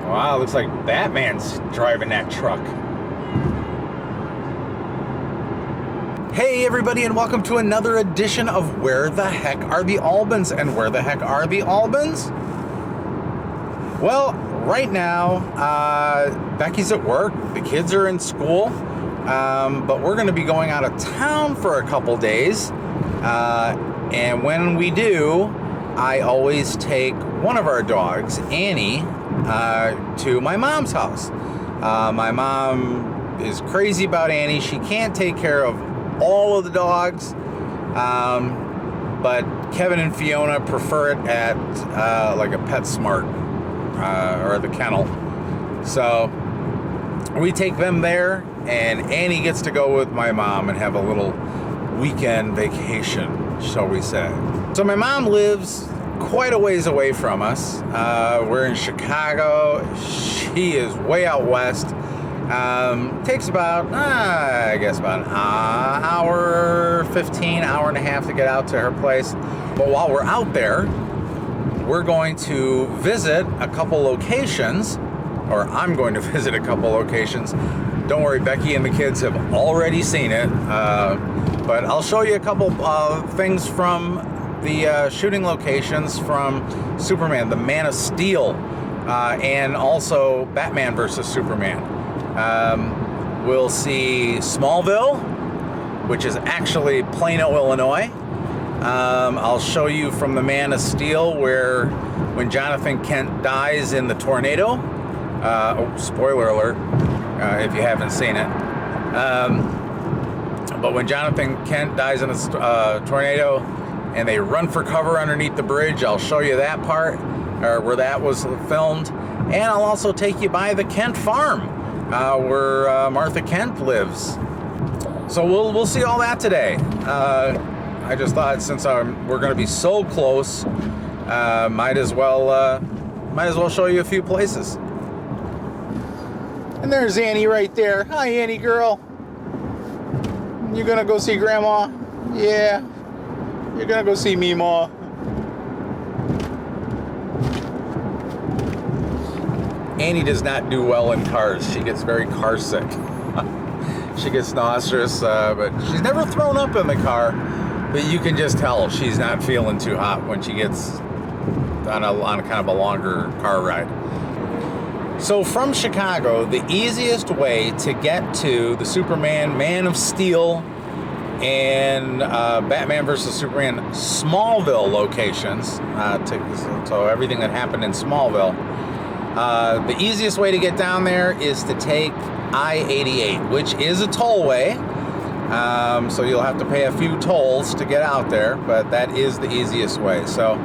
Wow, looks like Batman's driving that truck. Hey everybody, and welcome to another edition of Where the Heck Are the Albans? And where the heck are the Albans? Well, right now, Becky's at work, the kids are in school, but we're going to be going out of town for a couple days. And when we do, I always take one of our dogs, Annie, to my mom's house. My mom is crazy about Annie. She can't take care of all of the dogs, but Kevin and Fiona prefer it at like a PetSmart or the kennel. So we take them there, and Annie gets to go with my mom and have a little weekend vacation, shall we say. So my mom lives quite a ways away from us. We're in Chicago. She is way out west. Takes about, I guess about an hour 15, hour and a half to get out to her place. But while we're out there, we're going to visit a couple locations, or I'm going to visit a couple locations. Don't worry, Becky and the kids have already seen it. But I'll show you a couple things from the shooting locations from Superman, the Man of Steel, and also Batman versus Superman. We'll see Smallville, which is actually Plano, Illinois. I'll show you from the Man of Steel when Jonathan Kent dies in the tornado. Spoiler alert, if you haven't seen it. But when Jonathan Kent dies in a tornado and they run for cover underneath the bridge, I'll show you that part, or where that was filmed. And I'll also take you by the Kent farm, where Martha Kent lives. So we'll see all that today. I just thought, since we're going to be so close, might as well show you a few places. And there's Annie right there. Hi, Annie girl. You gonna go see Grandma? Yeah. You're gonna go see Meemaw. Annie does not do well in cars. She gets very car sick. She gets nauseous, but she's never thrown up in the car. But you can just tell she's not feeling too hot when she gets on a kind of a longer car ride. So from Chicago, the easiest way to get to the Superman, Man of Steel, and Batman vs. Superman Smallville locations, so everything that happened in Smallville, the easiest way to get down there is to take I-88, which is a tollway. So you'll have to pay a few tolls to get out there, but that is the easiest way. So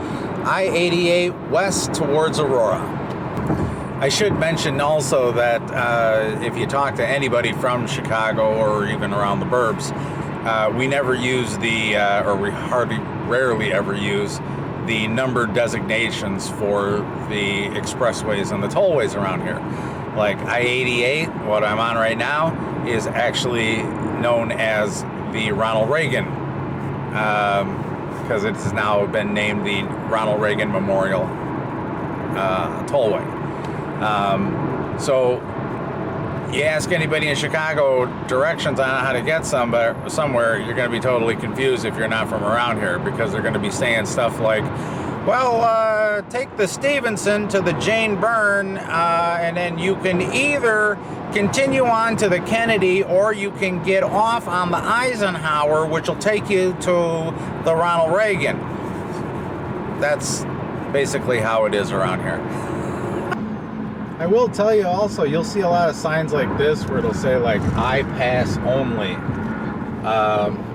I-88 west towards Aurora. I should mention also that if you talk to anybody from Chicago or even around the burbs, we never use or we rarely ever use the number designations for the expressways and the tollways around here. Like I-88, what I'm on right now, is actually known as the Ronald Reagan, because it has now been named the Ronald Reagan Memorial Tollway. So you ask anybody in Chicago directions on how to get somewhere, you're going to be totally confused if you're not from around here, because they're going to be saying stuff like, well, take the Stevenson to the Jane Byrne, and then you can either continue on to the Kennedy, or you can get off on the Eisenhower, which will take you to the Ronald Reagan. That's basically how it is around here. I will tell you also, you'll see a lot of signs like this where it'll say like I pass only,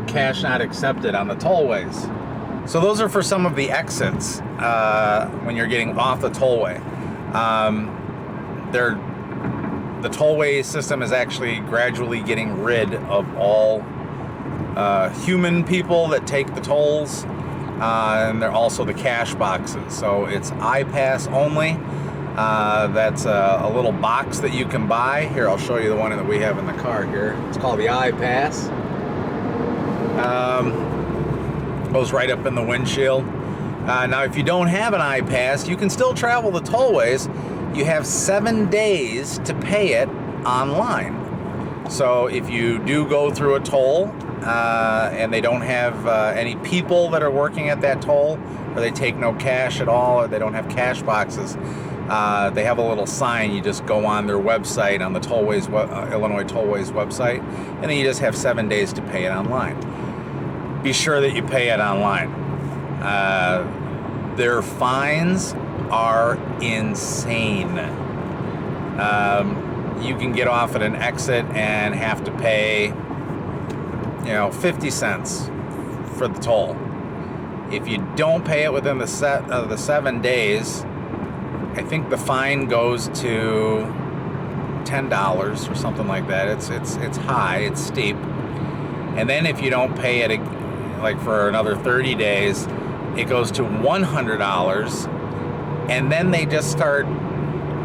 cash not accepted on the tollways. So those are for some of the exits when you're getting off the tollway. The tollway system is actually gradually getting rid of all human people that take the tolls, and they're also the cash boxes. So it's I pass only. That's a little box that you can buy. Here, I'll show you the one that we have in the car here. It's called the iPass. Goes right up in the windshield. Now, if you don't have an iPass, you can still travel the tollways. you have 7 days to pay it online. So if you do go through a toll and they don't have any people that are working at that toll, or they take no cash at all, or they don't have cash boxes, they have a little sign. You just go on their website, on the Illinois Tollway's website, and then you just have 7 days to pay it online. Be sure that you pay it online. Their fines are insane. You can get off at an exit and have to pay, 50 cents for the toll. If you don't pay it within the 7 days, I think the fine goes to $10 or something like that. It's high, it's steep. And then if you don't pay it like for another 30 days, it goes to $100, and then they just start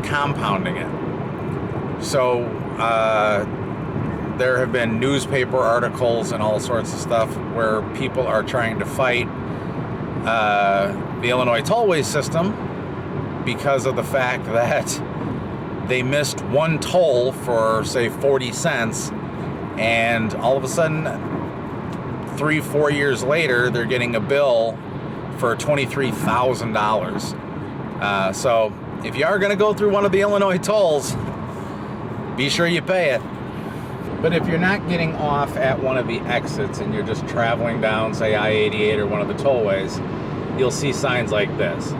compounding it. So there have been newspaper articles and all sorts of stuff where people are trying to fight the Illinois tollway system because of the fact that they missed one toll for, say, 40 cents, and all of a sudden 3-4 years later they're getting a bill for $23,000. So if you are going to go through one of the Illinois tolls, be sure you pay it. But if you're not getting off at one of the exits and you're just traveling down, say, I-88 or one of the tollways, you'll see signs like this.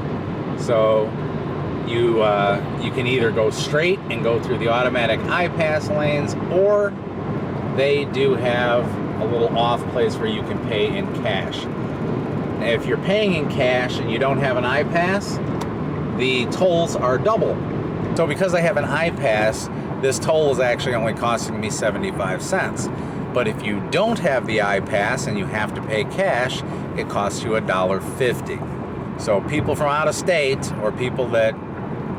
So you can either go straight and go through the automatic I-pass lanes, or they do have a little off place where you can pay in cash. Now, if you're paying in cash and you don't have an I-pass, the tolls are double. So because I have an I-pass, this toll is actually only costing me 75 cents. But if you don't have the I-pass and you have to pay cash, it costs you $1.50. So people from out of state or people that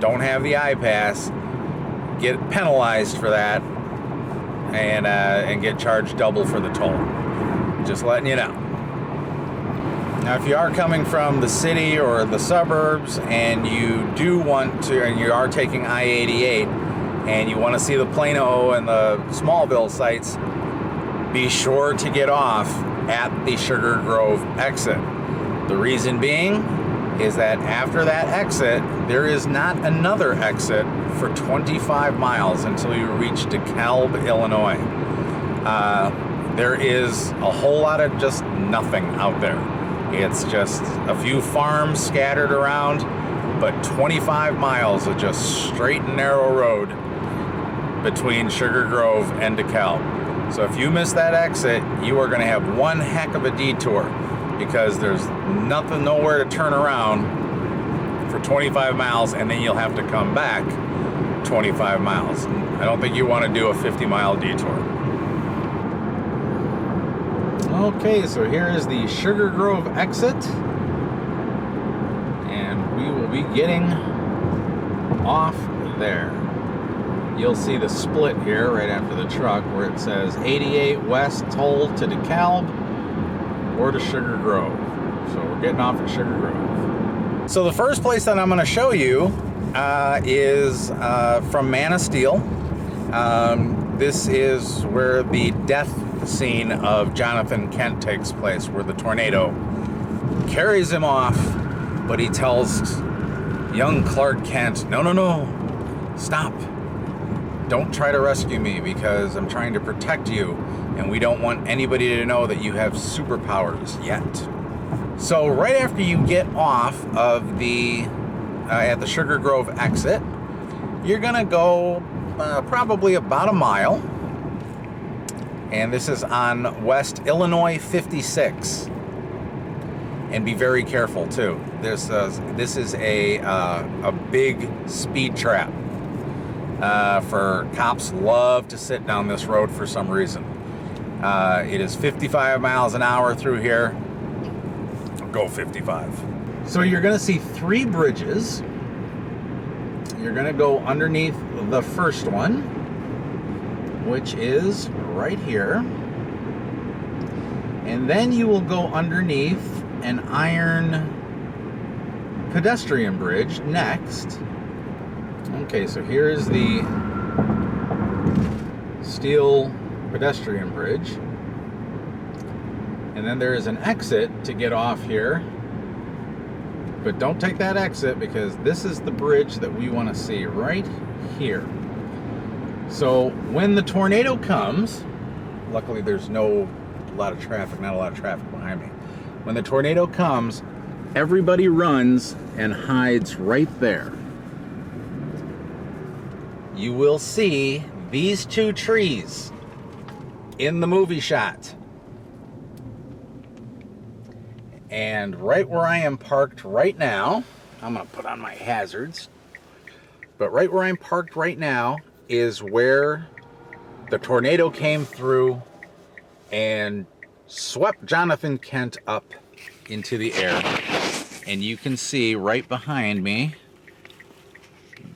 don't have the I-pass get penalized for that and get charged double for the toll. Just letting you know. Now, if you are coming from the city or the suburbs and you do want to, and you are taking I-88 and you want to see the Plano and the Smallville sites, be sure to get off at the Sugar Grove exit. The reason being is that after that exit, there is not another exit for 25 miles until you reach DeKalb, Illinois. There is a whole lot of just nothing out there. It's just a few farms scattered around, but 25 miles of just straight and narrow road between Sugar Grove and DeKalb. So if you miss that exit, you are going to have one heck of a detour, because there's nowhere to turn around for 25 miles, and then you'll have to come back 25 miles. I don't think you want to do a 50-mile detour. Okay, so here is the Sugar Grove exit, and we will be getting off there. You'll see the split here right after the truck where it says 88 West Toll to DeKalb or to Sugar Grove. So we're getting off at Sugar Grove. So the first place that I'm going to show you is from Man of Steel. This is where the death scene of Jonathan Kent takes place, where the tornado carries him off, but he tells young Clark Kent, no, stop. Don't try to rescue me, because I'm trying to protect you, and we don't want anybody to know that you have superpowers yet. So right after you get off of at the Sugar Grove exit, you're gonna go probably about a mile, and this is on West Illinois 56. And be very careful too. This is a big speed trap. For cops love to sit down this road for some reason. It is 55 miles an hour through here. Go 55. So you're going to see 3 bridges. You're going to go underneath the first one, which is right here. And then you will go underneath an iron pedestrian bridge next. Okay, so here's the steel pedestrian bridge. And then there is an exit to get off here. But don't take that exit, because this is the bridge that we want to see right here. So when the tornado comes, luckily there's not a lot of traffic behind me. When the tornado comes, everybody runs and hides right there. You will see these two trees in the movie shot. And right where I am parked right now, I'm going to put on my hazards, but right where I'm parked right now is where the tornado came through and swept Jonathan Kent up into the air. And you can see right behind me,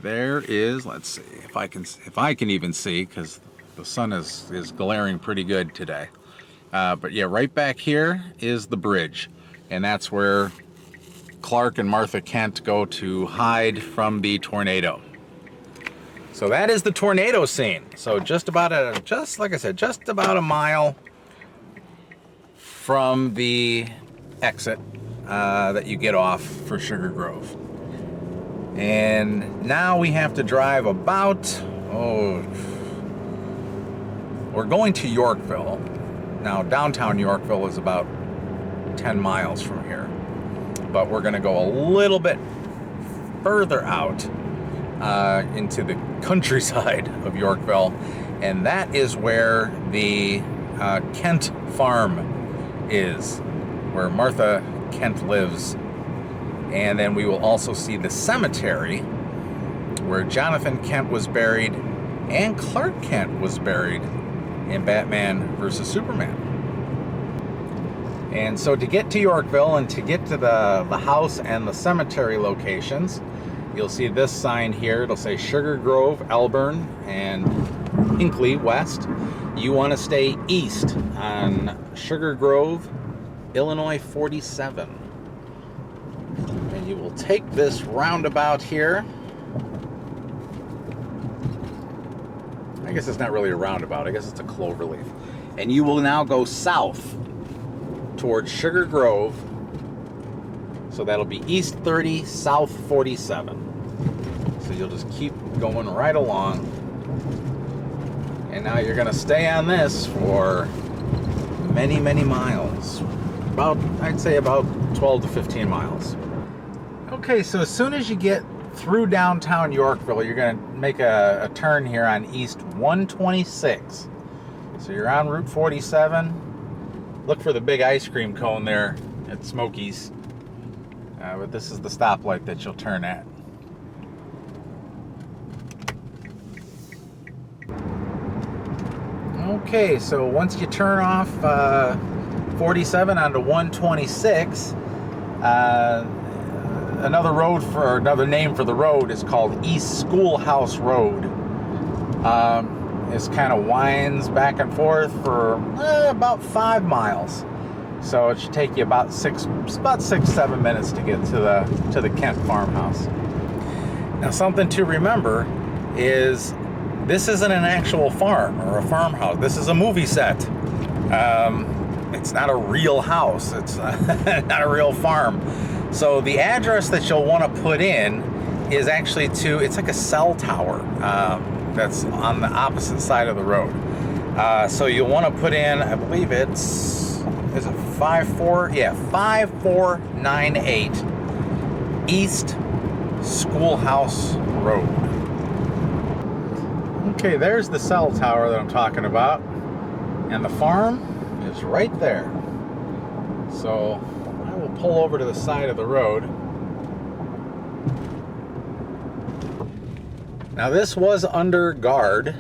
there is, let's see if I can even see, because the sun is glaring pretty good today. But yeah, right back here is the bridge. And that's where Clark and Martha Kent go to hide from the tornado. So that is the tornado scene. So just like I said, just about a mile from the exit that you get off for Sugar Grove. And now we have to drive about, we're going to Yorkville. Now downtown Yorkville is about 10 miles from here, but we're going to go a little bit further out into the countryside of Yorkville, and that is where the Kent farm is, where Martha Kent lives. And then we will also see the cemetery where Jonathan Kent was buried and Clark Kent was buried in Batman vs. Superman. And so to get to Yorkville and to get to the house and the cemetery locations, you'll see this sign here. It'll say Sugar Grove, Elburn, and Hinkley West. You want to stay east on Sugar Grove, Illinois 47. And you will take this roundabout here. I guess it's not really a roundabout. I guess it's a cloverleaf. And you will now go south towards Sugar Grove. So that'll be east 30, south 47. So you'll just keep going right along. And now you're going to stay on this for many, many miles. I'd say about 12 to 15 miles. Okay, so as soon as you get through downtown Yorkville, you're going to make a turn here on East 126. So you're on Route 47. Look for the big ice cream cone there at Smokies. But this is the stoplight that you'll turn at. Okay, so once you turn off 47 onto 126, another name for the road is called East Schoolhouse Road. It kind of winds back and forth for about 5 miles. So it should take you about 6-7 minutes to get to the Kent farmhouse. Now, something to remember is this isn't an actual farm or a farmhouse. This is a movie set. It's not a real house. It's not a real farm. So the address that you'll want to put in is actually it's like a cell tower that's on the opposite side of the road. So you'll want to put in, I believe is it 5498 East Schoolhouse Road. Okay, there's the cell tower that I'm talking about, and the farm is right there. So I will pull over to the side of the road. Now this was under guard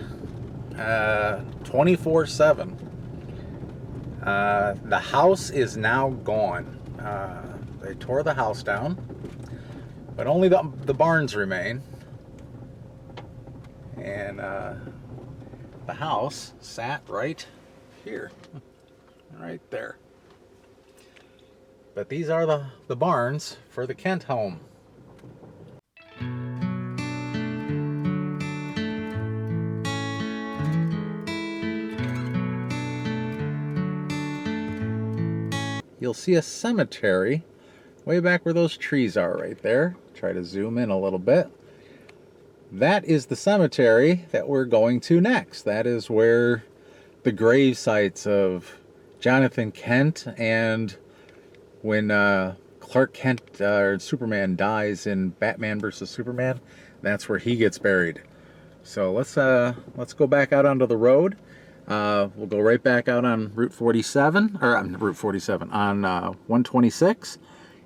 24/7. The house is now gone. They tore the house down, but only the barns remain. And the house sat right here, right there. But these are the barns for the Kent home. you'll see a cemetery way back where those trees are right there. Try to zoom in a little bit. That is the cemetery that we're going to next. That is where the grave sites of Jonathan Kent, and when Clark Kent Superman dies in Batman vs. Superman, that's where he gets buried. So let's go back out onto the road. We'll go right back out on Route 47, or on Route 47, on 126,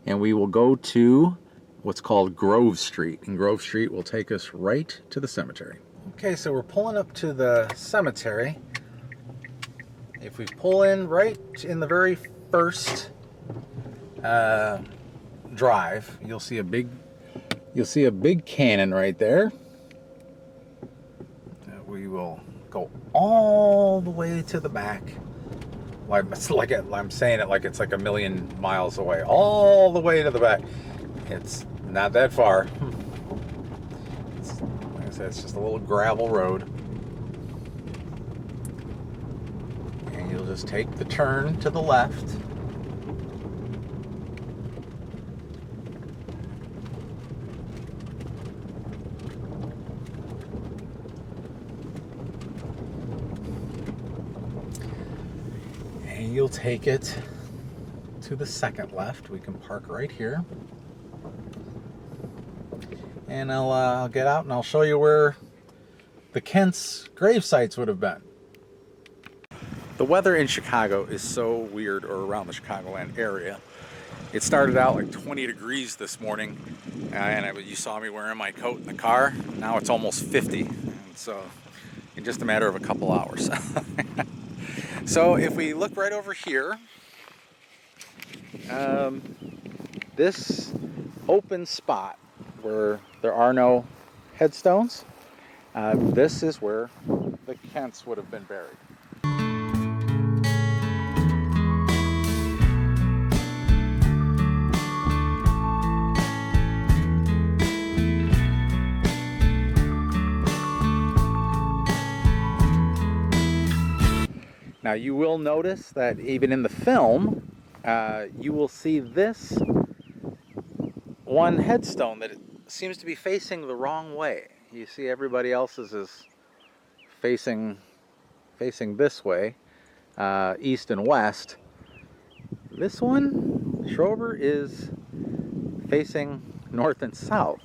and we will go to what's called Grove Street. And Grove Street will take us right to the cemetery. Okay, so we're pulling up to the cemetery. If we pull in right in the very first drive, you'll see a big cannon right there. We will go all the way to the back. It's like I'm saying it like it's like a million miles away. All the way to the back. It's not that far. Like I said, it's just a little gravel road. And you'll just take the turn to the left. And you'll take it to the second left. We can park right here. And I'll get out and I'll show you where the Kent's grave sites would have been. The weather in Chicago is so weird, or around the Chicagoland area. It started out like 20 degrees this morning, and you saw me wearing my coat in the car. Now it's almost 50, and so in just a matter of a couple hours. So if we look right over here, this open spot where there are no headstones, this is where the Kents would have been buried. Now you will notice that even in the film, you will see this one headstone that seems to be facing the wrong way. You see everybody else's is facing this way, east and west. This one, Schroeder, is facing north and south.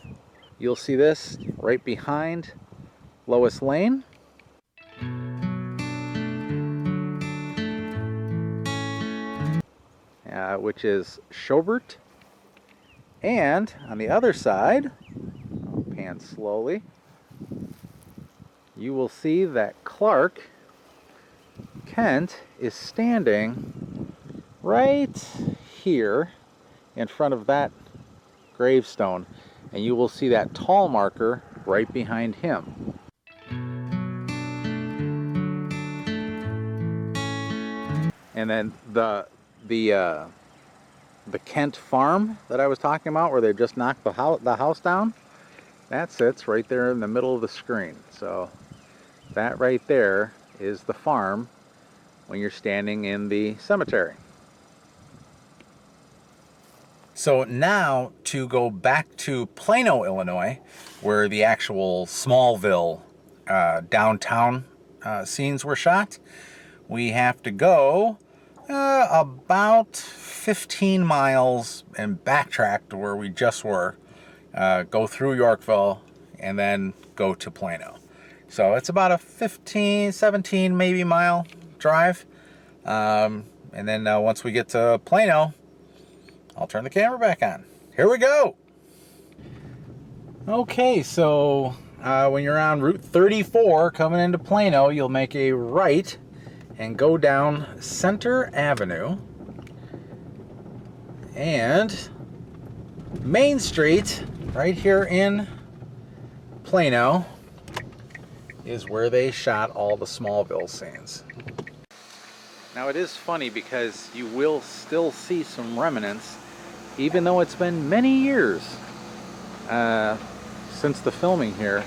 You'll see this right behind Lois Lane. Which is Schobert. And on the other side, I'll pan slowly, you will see that Clark Kent is standing right here in front of that gravestone, and you will see that tall marker right behind him. And then the Kent farm that I was talking about, where they just knocked the house down, that sits right there in the middle of the screen. So that right there is the farm when you're standing in the cemetery. So now to go back to Plano, Illinois, where the actual Smallville downtown scenes were shot, we have to go about 15 miles and backtrack to where we just were, go through Yorkville, and then go to Plano. So it's about a 15, 17 maybe mile drive. And then once we get to Plano, I'll turn the camera back on. Here we go. Okay, so when you're on Route 34 coming into Plano, you'll make a right and go down Center Avenue, and Main Street right here in Plano is where they shot all the Smallville scenes. Now it is funny because you will still see some remnants, even though it's been many years since the filming here,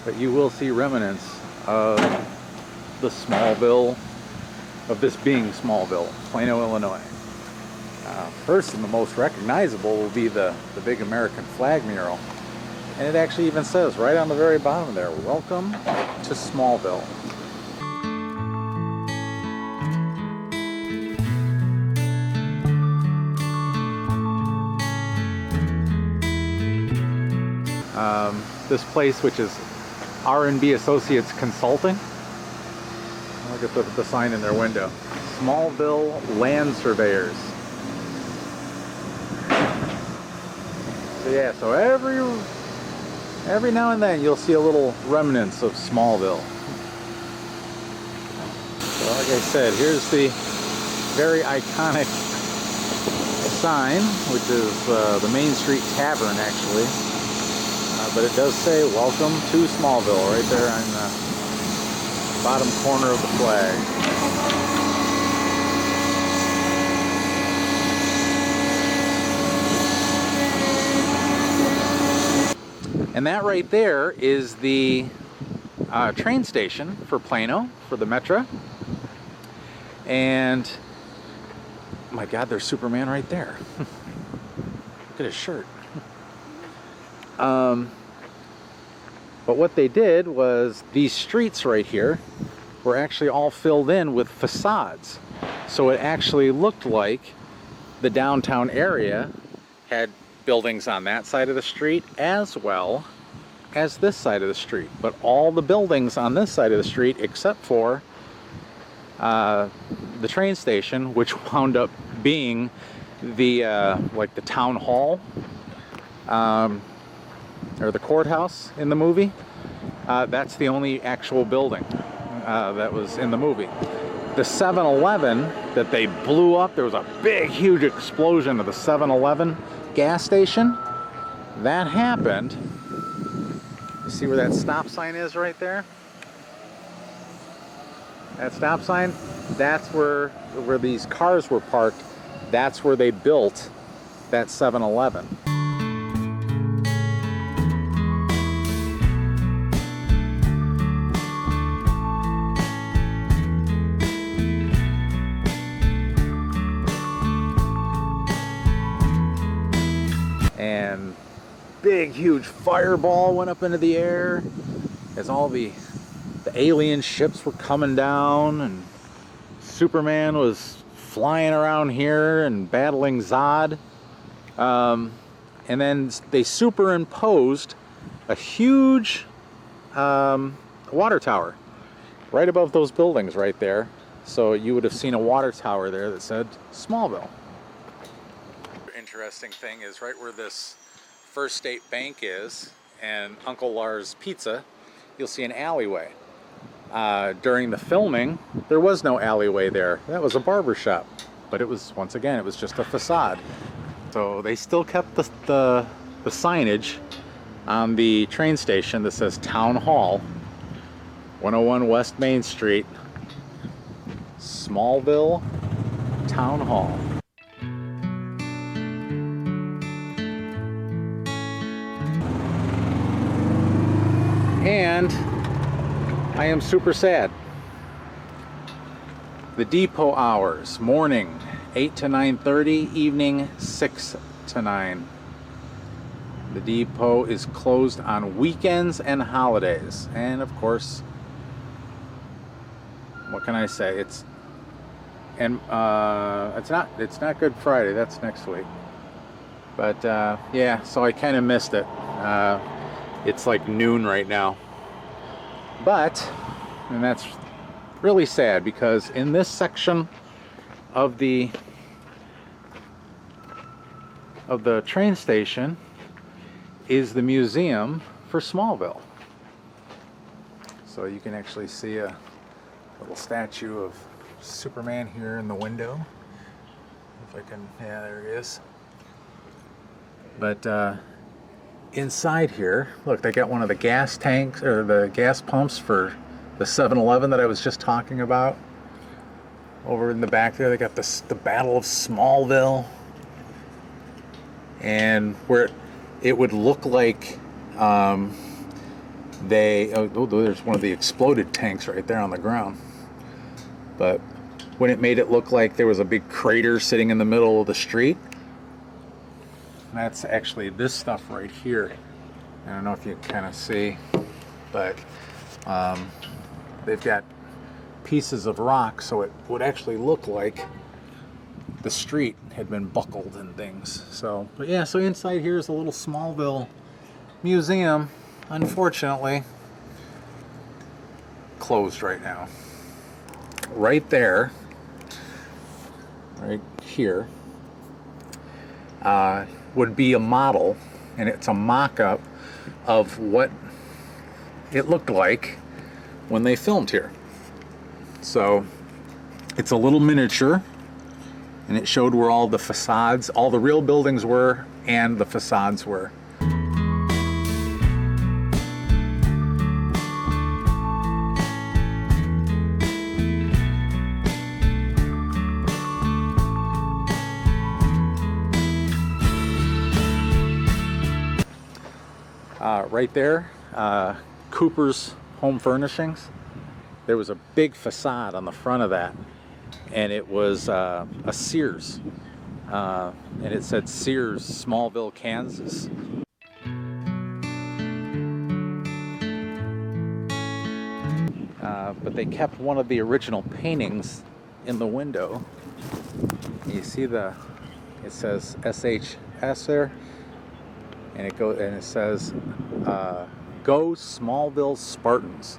but you will see remnants of the Smallville, of this being Smallville, Plano, Illinois. First and the most recognizable will be the big American flag mural. And it actually even says right on the very bottom there, "Welcome to Smallville." This place, which is R&B Associates Consulting. Look at the sign in their window. Smallville Land Surveyors. So yeah, so every now and then you'll see a little remnants of Smallville. So like I said, here's the very iconic sign, which is the Main Street Tavern actually. But it does say "Welcome to Smallville" right there on the bottom corner of the flag. And that right there is the train station for Plano, for the Metro. And my God, there's Superman right there. Look at his shirt. But what they did was these streets right here were actually all filled in with facades. So it actually looked like the downtown area had buildings on that side of the street as well as this side of the street. But all the buildings on this side of the street, except for the train station, which wound up being the like the town hall, or the courthouse in the movie. That's the only actual building that was in the movie. The 7-Eleven that they blew up, there was a big, huge explosion of the 7-Eleven gas station. That happened. You see where that stop sign is right there? That stop sign, that's where these cars were parked. That's where they built that 7-Eleven. And big, huge fireball went up into the air as all the alien ships were coming down, and Superman was flying around here and battling Zod. And then they superimposed a huge water tower right above those buildings right there. So you would have seen a water tower there that said Smallville. Interesting thing is right where this First State Bank is and Uncle Lars Pizza, you'll see an alleyway. During the filming, there was no alleyway there. That was a barber shop, but it was, once again, it was just a facade. So they still kept the signage on the train station that says Town Hall, 101 West Main Street, Smallville Town Hall. And I am super sad. The depot hours, morning 8 to 9:30, evening 6 to 9. The depot is closed on weekends and holidays. And of course, what can I say? It's not Good Friday, that's next week. But yeah, so I kind of missed it. It's like noon right now. And that's really sad, because in this section of the train station is the museum for Smallville. So you can actually see a little statue of Superman here in the window. If I can, yeah, there he is. But inside here, look, they got one of the gas tanks, or the gas pumps for the 7-Eleven that I was just talking about. Over in the back there, they got the Battle of Smallville. And where it would look like there's one of the exploded tanks right there on the ground. But when it made it look like there was a big crater sitting in the middle of the street. That's actually this stuff right here. I don't know if you can kind of see, but they've got pieces of rock, so it would actually look like the street had been buckled and things. So, but yeah, so inside here is a little Smallville museum. Unfortunately, closed right now. Right there, right here, would be a model, and it's a mock-up of what it looked like when they filmed here. So it's a little miniature, and it showed where all the facades, all the real buildings were, and the facades were. Right there, Cooper's Home Furnishings. There was a big facade on the front of that, and it was a Sears, and it said Sears, Smallville, Kansas. But they kept one of the original paintings in the window. You see it says SHS there, and it says Go Smallville Spartans.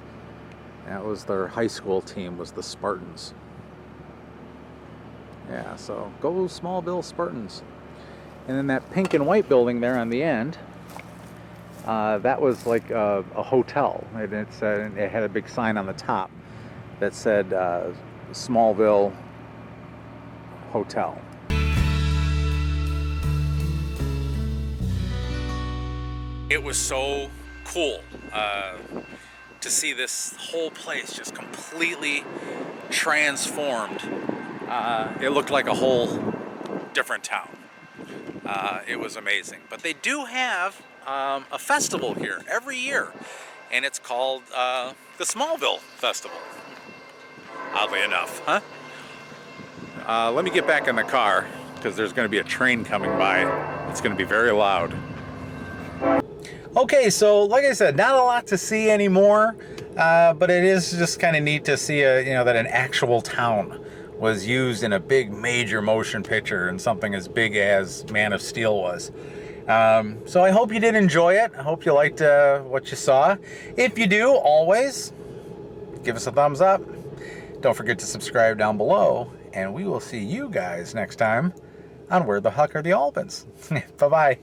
That was their high school team, was the Spartans. Yeah, so Go Smallville Spartans. And then that pink and white building there on the end, that was like a hotel. And it had a big sign on the top that said Smallville Hotel. It was so cool to see this whole place just completely transformed. It looked like a whole different town. It was amazing. But they do have a festival here every year, and it's called the Smallville Festival. Oddly enough, huh? Let me get back in the car, because there's going to be a train coming by. It's going to be very loud. Okay, so like I said, not a lot to see anymore, but it is just kind of neat to see that an actual town was used in a big major motion picture, and something as big as Man of Steel was. So I hope you did enjoy it. I hope you liked what you saw. If you do, always give us a thumbs up. Don't forget to subscribe down below, and we will see you guys next time on Where the Huck Are the Albans? Bye-bye.